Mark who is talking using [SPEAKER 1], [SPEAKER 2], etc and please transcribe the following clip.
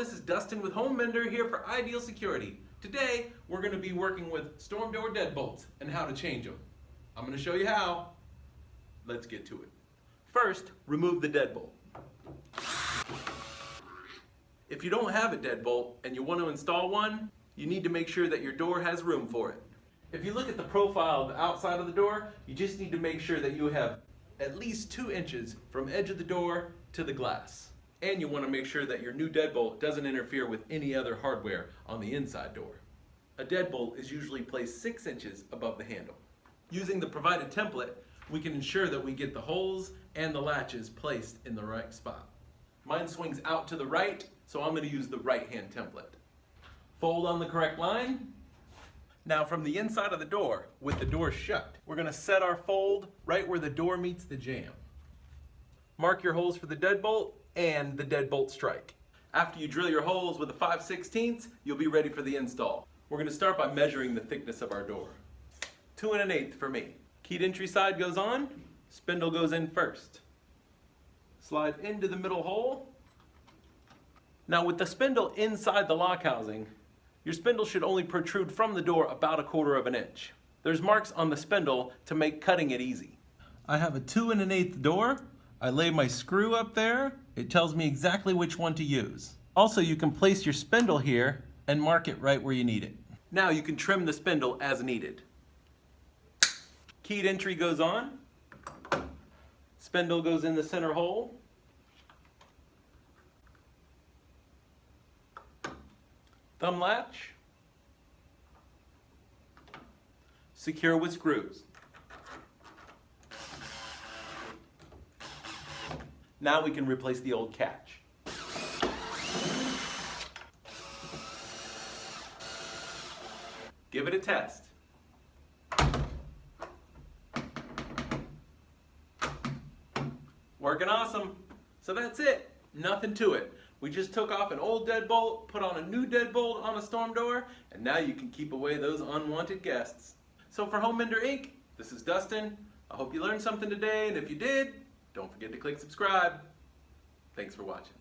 [SPEAKER 1] this is Dustin with Home Mender here for Ideal Security. Today, we're going to be working with storm door deadbolts and how to change them. I'm going to show you how. Let's get to it. First, remove the deadbolt. If you don't have a deadbolt and you want to install one, you need to make sure that your door has room for it. If you look at the profile of the outside of the door, you just need to make sure that you have at least 2 inches from edge of the door to the glass. And you want to make sure that your new deadbolt doesn't interfere with any other hardware on the inside door. A deadbolt is usually placed 6 inches above the handle. Using the provided template, we can ensure that we get the holes and the latches placed in the right spot. Mine swings out to the right, so I'm going to use the right-hand template. Fold on the correct line. Now from the inside of the door, with the door shut, we're going to set our fold right where the door meets the jamb. Mark your holes for the deadbolt and the deadbolt strike. After you drill your holes with a 5/16, you'll be ready for the install. We're going to start by measuring the thickness of our door. 2 1/8 for me. Keyed entry side goes on, spindle goes in first. Slide into the middle hole. Now with the spindle inside the lock housing, your spindle should only protrude from the door about 1/4 inch. There's marks on the spindle to make cutting it easy. I have a 2 1/8 door. I lay my screw up there. It tells me exactly which one to use. Also, you can place your spindle here and mark it right where you need it. Now you can trim the spindle as needed. Keyed entry goes on. Spindle goes in the center hole. Thumb latch. Secure with screws. Now we can replace the old catch. Give it a test. Working awesome. So that's it. Nothing to it. We just took off an old deadbolt, put on a new deadbolt on a storm door, and now you can keep away those unwanted guests. So for Home Mender Inc., this is Dustin. I hope you learned something today, and if you did, don't forget to click subscribe. Thanks for watching.